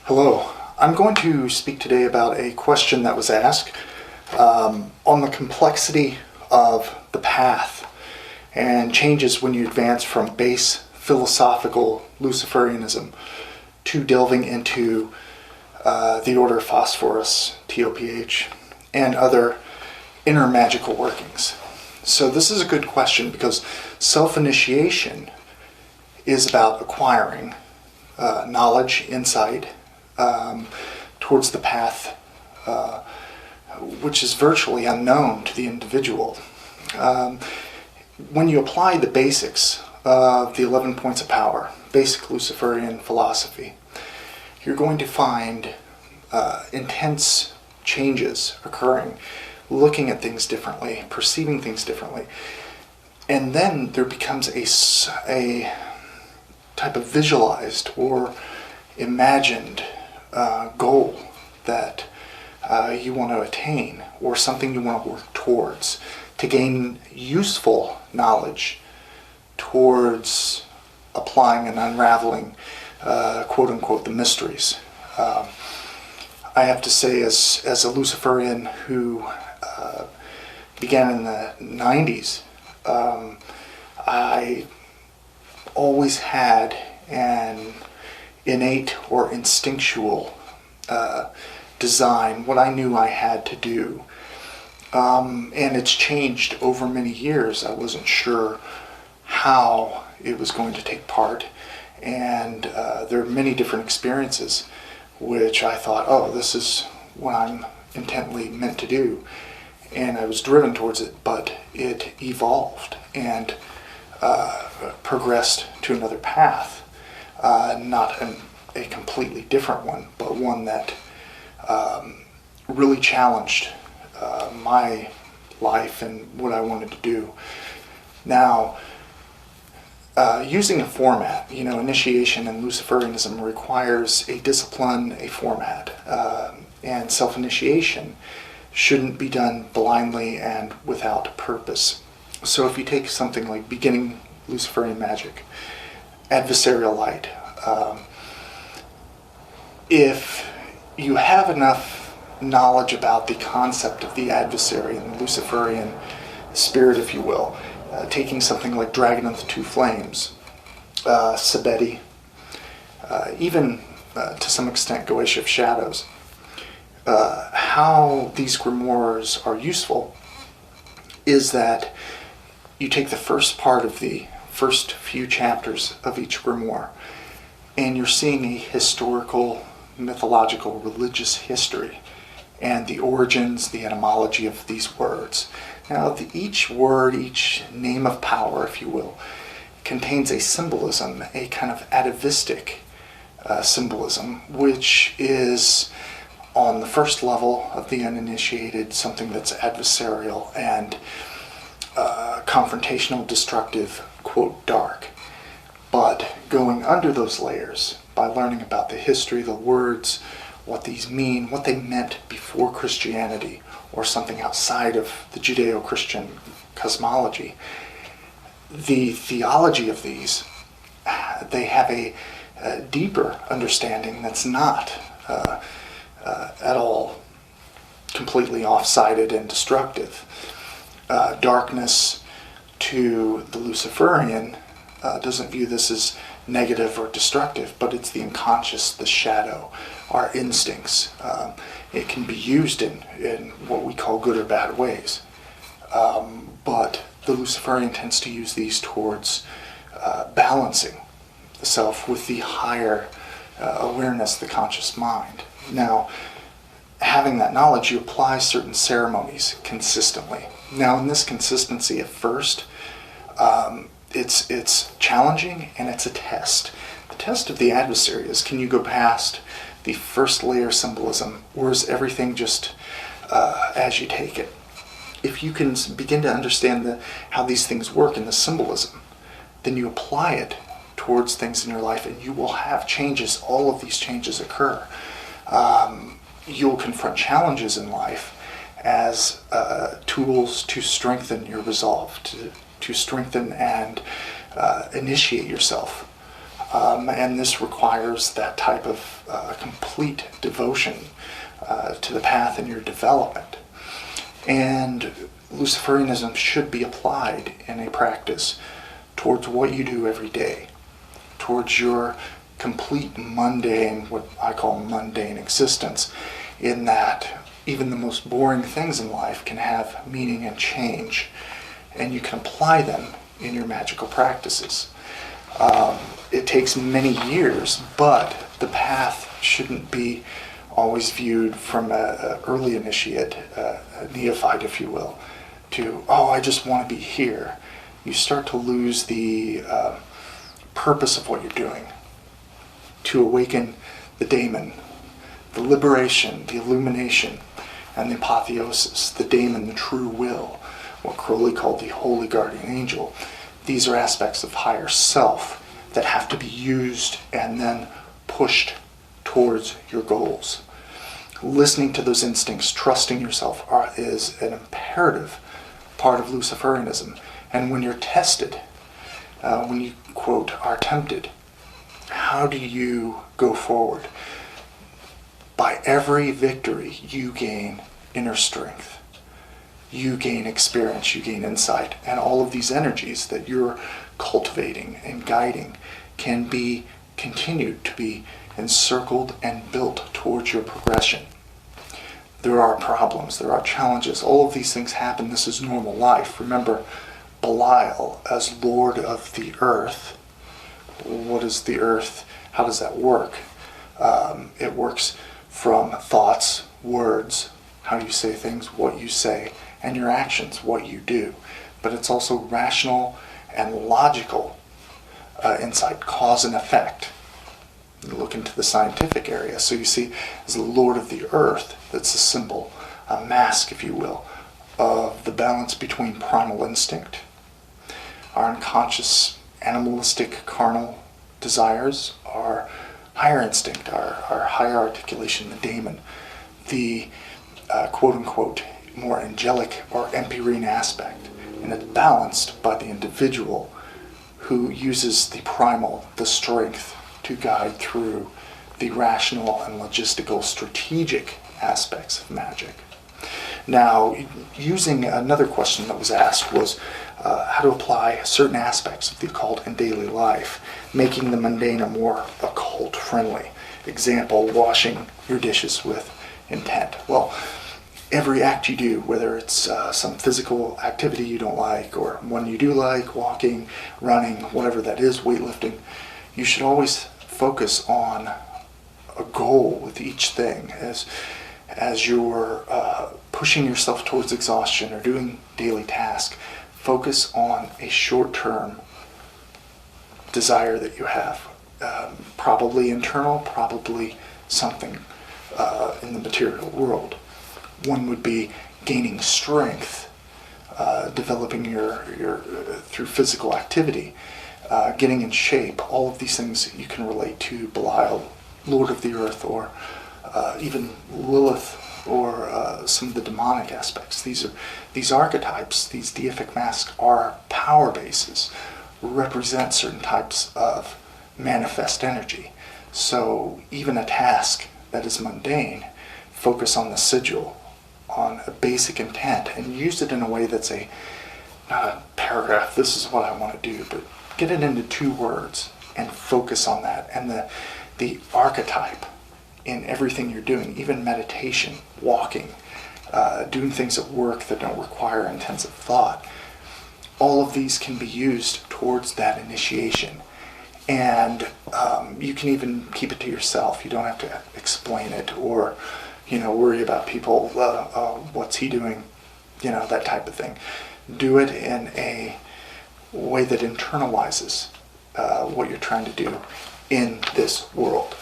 Hello. I'm going to speak today about a question that was asked on the complexity of the path and changes when you advance from base philosophical Luciferianism to delving into the Order of Phosphorus, TOPH, and other inner magical workings. So this is a good question because self-initiation is about acquiring knowledge, insight, towards the path which is virtually unknown to the individual. When you apply the basics of the 11 points of power, basic Luciferian philosophy, you're going to find intense changes occurring, looking at things differently, perceiving things differently. And then there becomes a type of visualized or imagined goal that you want to attain, or something you want to work towards to gain useful knowledge towards applying and unraveling, quote unquote, the mysteries. I have to say, as a Luciferian who began in the 90s, I always had an innate or instinctual design, what I knew I had to do. And it's changed over many years. I wasn't sure how it was going to take part. And there are many different experiences which I thought, oh, this is what I'm intently meant to do. And I was driven towards it, but it evolved and progressed to another path. Not a completely different one, but one that really challenged my life and what I wanted to do. Now, using a format, initiation in Luciferianism requires a discipline, a format, and self-initiation shouldn't be done blindly and without purpose. So if you take something like beginning Luciferian Magick, adversarial light, if you have enough knowledge about the concept of the adversary and the Luciferian spirit, if you will, taking something like Dragon of the Two Flames, Sabeti, even to some extent Goetia of Shadows, how these grimoires are useful is that you take the first part of the first few chapters of each grimoire, and you're seeing a historical, mythological, religious history and the origins, the etymology of these words. Now, each word, each name of power, if you will, contains a symbolism, a kind of atavistic symbolism, which is on the first level of the uninitiated, something that's adversarial and confrontational, destructive, quote, dark. But going under those layers, by learning about the history, the words, what these mean, what they meant before Christianity, or something outside of the Judeo-Christian cosmology, the theology of these, they have a deeper understanding that's not at all completely off-sided and destructive. Darkness to the Luciferian doesn't view this as negative or destructive, but it's the unconscious, the shadow, our instincts. It can be used in what we call good or bad ways. But the Luciferian tends to use these towards balancing the self with the higher awareness, the conscious mind. Now, having that knowledge, you apply certain ceremonies consistently. Now, in this consistency at first, it's challenging and it's a test. The test of the adversary is, can you go past the first layer symbolism, or is everything just as you take it? If you can begin to understand how these things work in the symbolism, then you apply it towards things in your life and you will have changes. All of these changes occur. You'll confront challenges in life as tools to strengthen your resolve, to strengthen and initiate yourself. And this requires that type of complete devotion to the path in your development. And Luciferianism should be applied in a practice towards what you do every day, towards your complete mundane, what I call mundane existence, in that even the most boring things in life can have meaning and change, and you can apply them in your magical practices. It takes many years, but the path shouldn't be always viewed from an early initiate, a neophyte, if you will, to, oh, I just want to be here. You start to lose the purpose of what you're doing, to awaken the daemon, the liberation, the illumination, and the apotheosis, the daemon, the true will, what Crowley called the holy guardian angel. These are aspects of higher self that have to be used and then pushed towards your goals. Listening to those instincts, trusting yourself is an imperative part of Luciferianism. And when you're tested, when you, quote, are tempted, how do you go forward? By every victory, you gain inner strength. You gain experience, you gain insight, and all of these energies that you're cultivating and guiding can be continued to be encircled and built towards your progression. There are problems, there are challenges, all of these things happen. This is normal life. Remember, Belial as Lord of the Earth. What is the Earth? How does that work? It works from thoughts, words, how you say things, what you say, and your actions, what you do. But it's also rational and logical insight, cause and effect. You look into the scientific area. So you see, as the Lord of the Earth, that's a symbol, a mask, if you will, of the balance between primal instinct, our unconscious, animalistic, carnal desires, our higher instinct, our higher articulation, the daemon, the quote-unquote more angelic or empyrean aspect, and it's balanced by the individual who uses the primal, the strength, to guide through the rational and logistical strategic aspects of magic. Now, using another question that was asked was how to apply certain aspects of the occult in daily life, making the mundane a more occult friendly. Example, washing your dishes with intent. Well, every act you do, whether it's some physical activity you don't like, or one you do like, walking, running, whatever that is, weightlifting, you should always focus on a goal with each thing. As you're pushing yourself towards exhaustion or doing daily tasks, focus on a short-term desire that you have. Probably internal, probably something in the material world. One would be gaining strength, developing your through physical activity, getting in shape. All of these things you can relate to Belial, Lord of the Earth, or even Lilith, or some of the demonic aspects. These archetypes, these deific masks, are power bases, represent certain types of manifest energy. So even a task that is mundane, focus on the sigil, on a basic intent, and use it in a way that's not a paragraph, this is what I want to do, but get it into 2 words and focus on that. And the archetype in everything you're doing, even meditation, walking, doing things at work that don't require intensive thought, all of these can be used towards that initiation. And you can even keep it to yourself. You don't have to explain it or worry about people, what's he doing, that type of thing. Do it in a way that internalizes what you're trying to do in this world.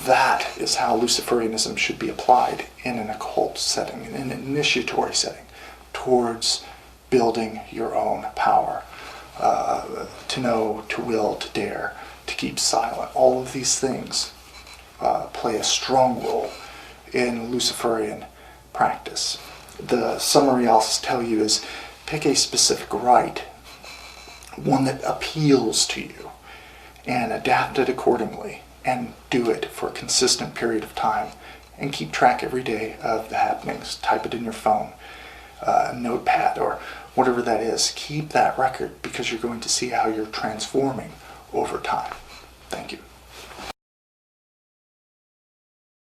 That is how Luciferianism should be applied in an occult setting, in an initiatory setting, towards building your own power, to know, to will, to dare, to keep silent. All of these things play a strong role in Luciferian practice. The summary I'll tell you is pick a specific rite, one that appeals to you, and adapt it accordingly and do it for a consistent period of time and keep track every day of the happenings. Type it in your phone, notepad, or whatever that is. Keep that record because you're going to see how you're transforming over time. Thank you.